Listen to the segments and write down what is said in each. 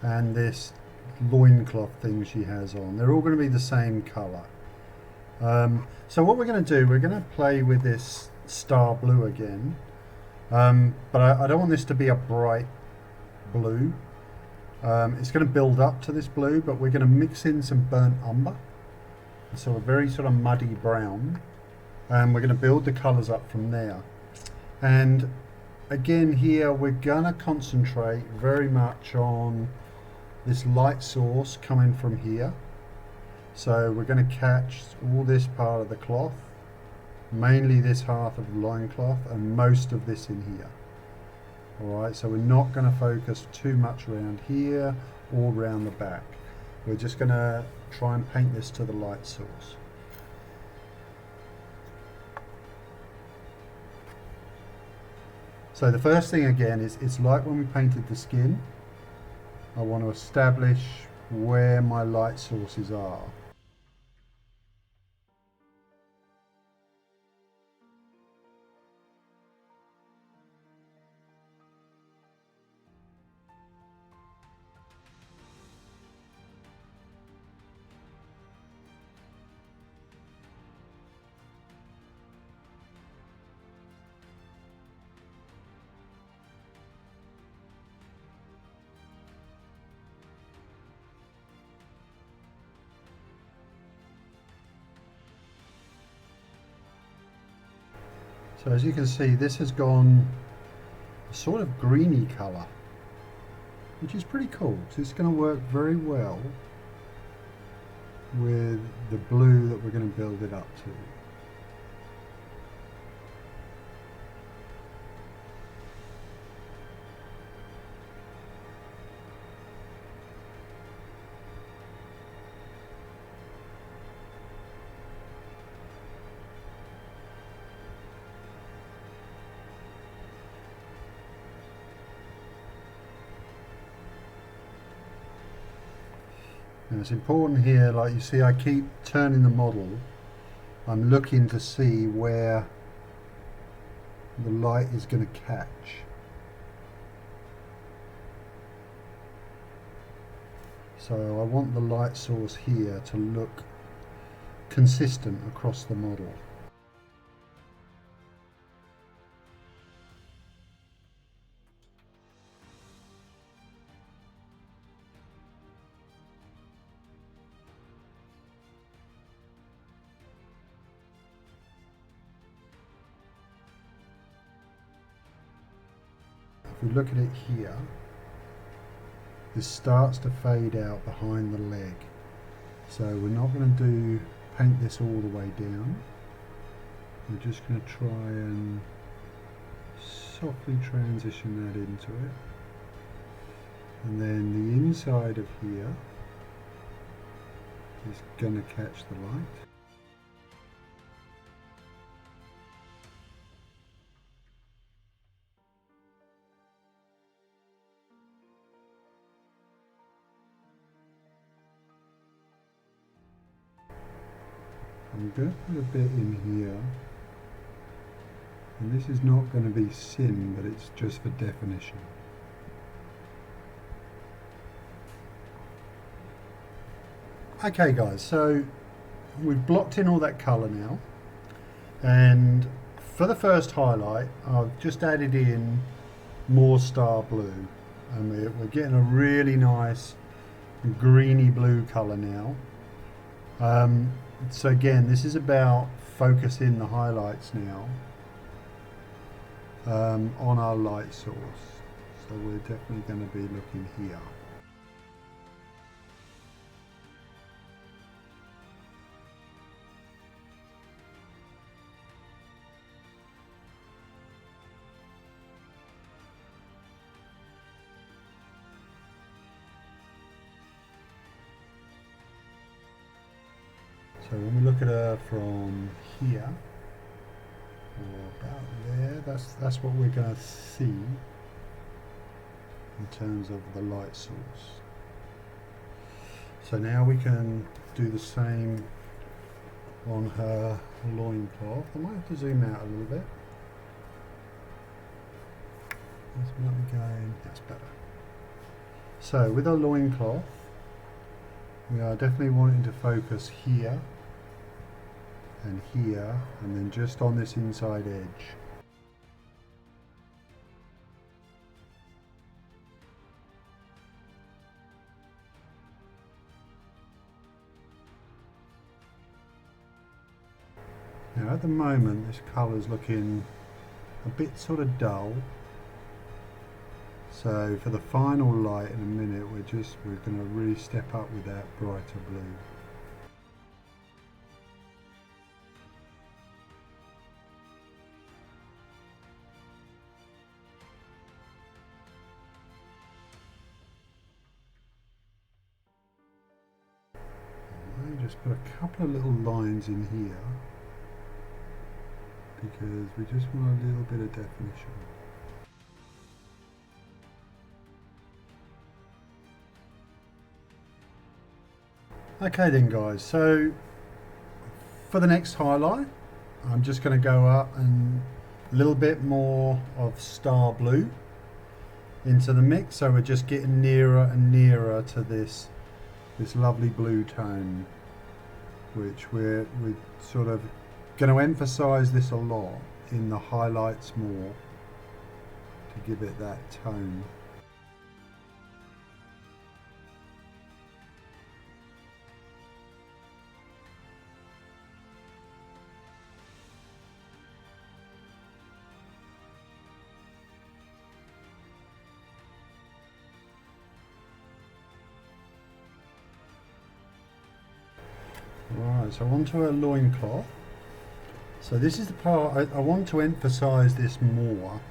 and this loincloth thing she has on. They're all going to be the same colour. So what we're going to do, we're going to play with this star blue again, but I don't want this to be a bright blue. It's going to build up to this blue, but we're going to mix in some burnt umber, so a very sort of muddy brown, and we're going to build the colours up from there. And again here we're going to concentrate very much on this light source coming from here. So we're going to catch all this part of the cloth, mainly this half of the loincloth, and most of this in here. Alright, so we're not going to focus too much around here or around the back. We're just going to try and paint this to the light source. So the first thing again is, it's like when we painted the skin. I want to establish where my light sources are. So as you can see, this has gone a sort of greeny colour, which is pretty cool. So it's going to work very well with the blue that we're going to build it up to. And it's important here, like you see, I keep turning the model. I'm looking to see where the light is going to catch. So I want the light source here to look consistent across the model. If we look at it here, this starts to fade out behind the leg. So we're not going to paint this all the way down. We're just going to try and softly transition that into it. And then the inside of here is going to catch the light. I'm going to put a bit in here, and this is not going to be sin, but it's just for definition. Okay guys, so we've blocked in all that colour now, and for the first highlight I've just added in more star blue, and we're getting a really nice greeny blue colour now. So again, this is about focusing the highlights now on our light source. So we're definitely going to be looking here. So when we look at her from here, or about there, that's what we're going to see in terms of the light source. So now we can do the same on her loincloth. I might have to zoom out a little bit. That's not going, that's better. So with our loincloth, we are definitely wanting to focus here and here, and then just on this inside edge. Now at the moment this colour is looking a bit sort of dull, so for the final light in a minute we're going to really step up with that brighter blue. Just put a couple of little lines in here because we just want a little bit of definition. Okay then guys, so for the next highlight I'm just going to go up and a little bit more of star blue into the mix, so we're just getting nearer and nearer to this lovely blue tone, which we're sort of going to emphasize this a lot in the highlights more to give it that tone. Right, so onto our loincloth. So this is the part I want to emphasize this more,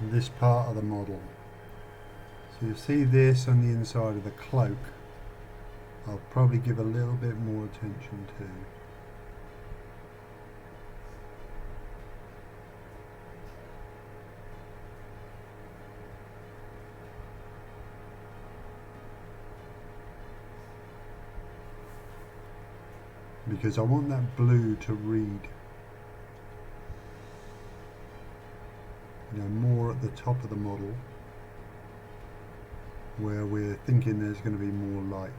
this part of the model. So you see this on the inside of the cloak, I'll probably give a little bit more attention to. Because I want that blue to read, more at the top of the model where we're thinking there's going to be more light.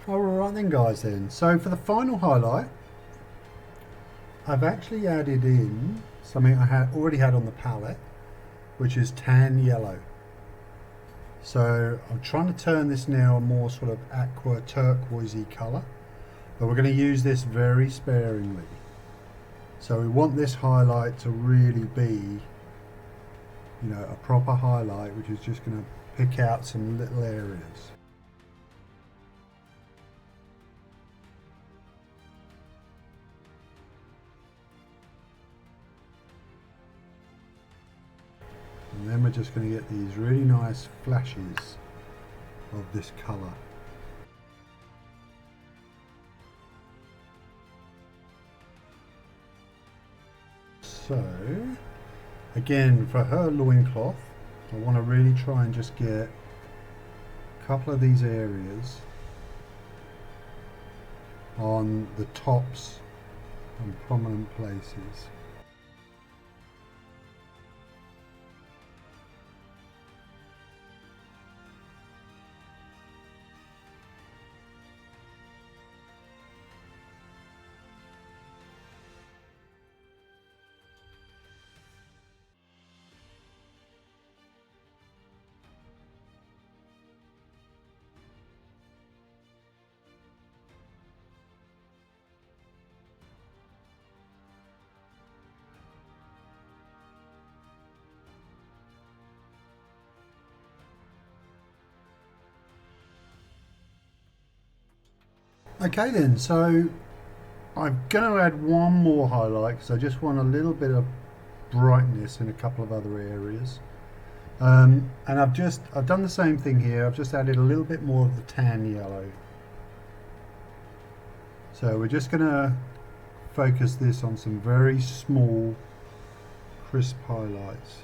Alright then guys then, so for the final highlight I've actually added in something I already had on the palette, which is tan yellow. So I'm trying to turn this now a more sort of aqua turquoisey colour, but we're going to use this very sparingly. So we want this highlight to really be, a proper highlight, which is just going to pick out some little areas. And then we're just going to get these really nice flashes of this colour. So, again, for her loincloth, I want to really try and just get a couple of these areas on the tops and prominent places. Okay then, so I'm going to add one more highlight because I just want a little bit of brightness in a couple of other areas. And I've done the same thing here. I've just added a little bit more of the tan yellow. So we're just going to focus this on some very small, crisp highlights.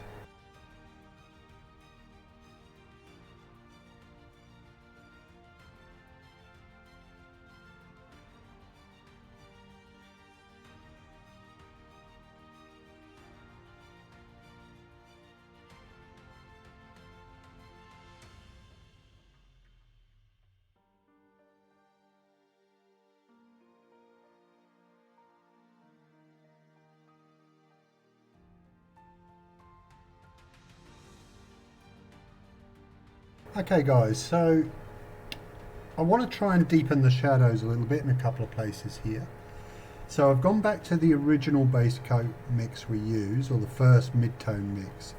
Okay guys, so I want to try and deepen the shadows a little bit in a couple of places here. So I've gone back to the original base coat mix we used, or the first mid-tone mix,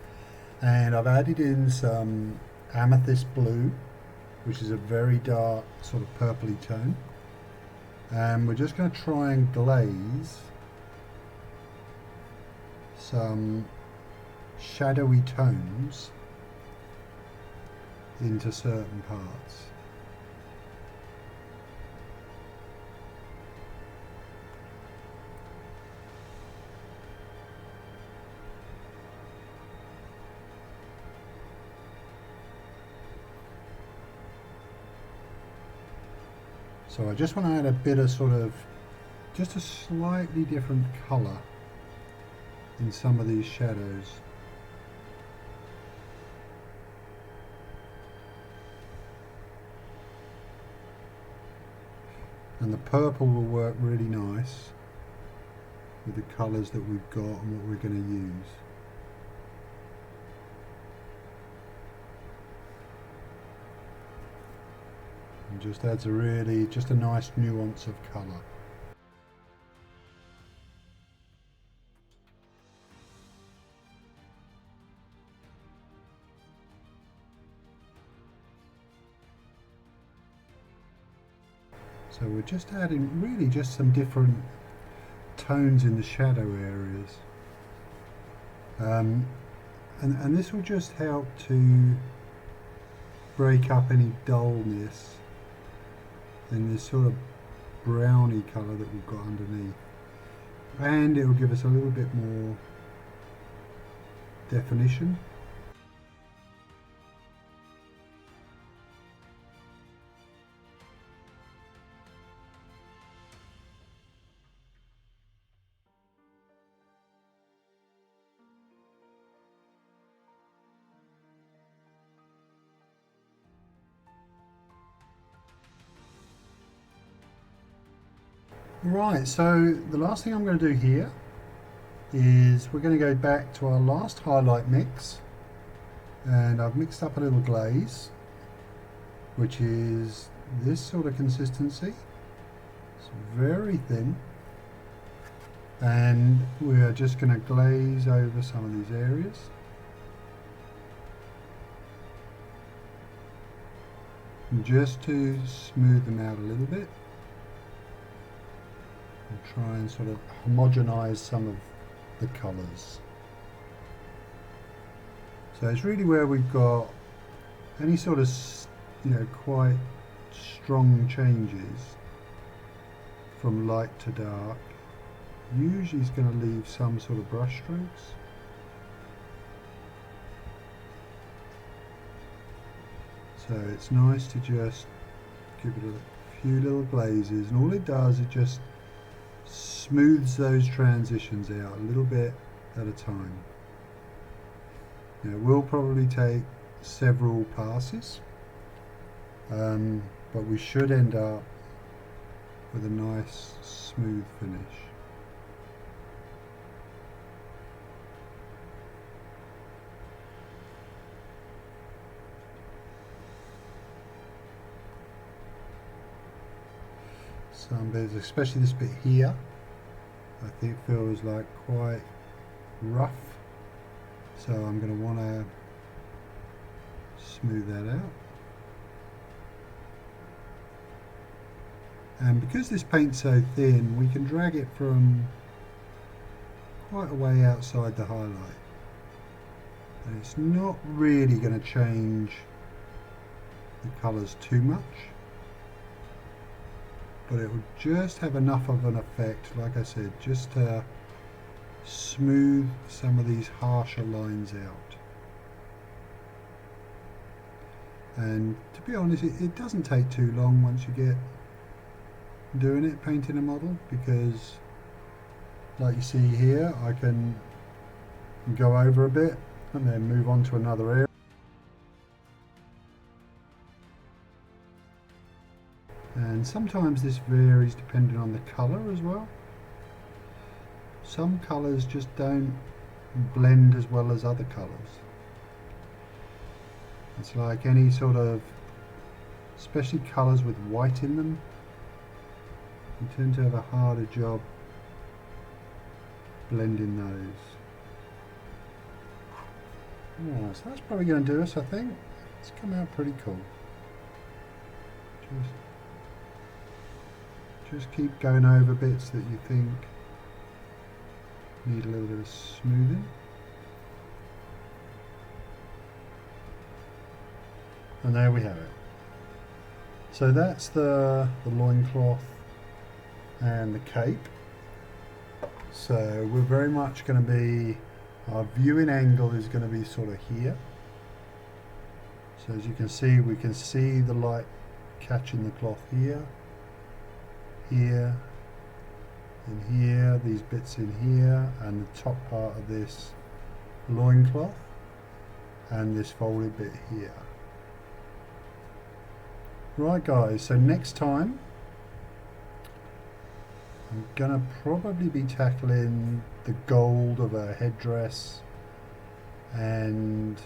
and I've added in some amethyst blue, which is a very dark sort of purpley tone, and we're just going to try and glaze some shadowy tones into certain parts. So I just want to add a bit of sort of, just a slightly different colour in some of these shadows. And the purple will work really nice with the colours that we've got and what we're going to use. And just adds just a nice nuance of colour. So we're just adding really just some different tones in the shadow areas. And this will just help to break up any dullness in this sort of browny colour that we've got underneath. And it will give us a little bit more definition. Right, so the last thing I'm going to do here is we're going to go back to our last highlight mix, and I've mixed up a little glaze, which is this sort of consistency. It's very thin, and we're just going to glaze over some of these areas. And just to smooth them out a little bit. And try and sort of homogenize some of the colours. So it's really where we've got any sort of, quite strong changes from light to dark. Usually it's going to leave some sort of brush strokes. So it's nice to just give it a few little glazes, and all it does is just smooths those transitions out a little bit at a time. Now, it will probably take several passes, but we should end up with a nice smooth finish. Some bits, especially this bit here, I think feels like quite rough, so I'm going to want to smooth that out. And because this paint's so thin, we can drag it from quite a way outside the highlight, and it's not really going to change the colours too much. but it will just have enough of an effect, like I said, just to smooth some of these harsher lines out. And to be honest, it doesn't take too long once you get doing it, painting a model, because like you see here, I can go over a bit and then move on to another area. And sometimes this varies depending on the colour as well. Some colours just don't blend as well as other colours. It's like any sort of, especially colours with white in them, you tend to have a harder job blending those. So that's probably going to do us, I think. It's come out pretty cool. Just keep going over bits that you think need a little bit of smoothing. And there we have it. So that's the loincloth and the cape. So we're very much going to be, our viewing angle is going to be sort of here. So as you can see, we can see the light catching the cloth here, here, and here, these bits in here, and the top part of this loincloth, and this folded bit here. Right guys, so next time I'm gonna probably be tackling the gold of her headdress and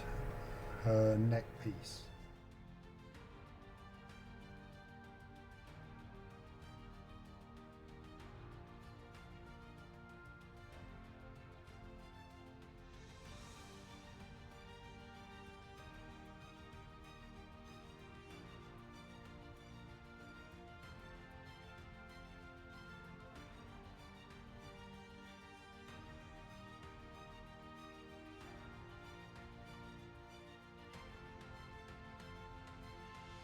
her neck piece.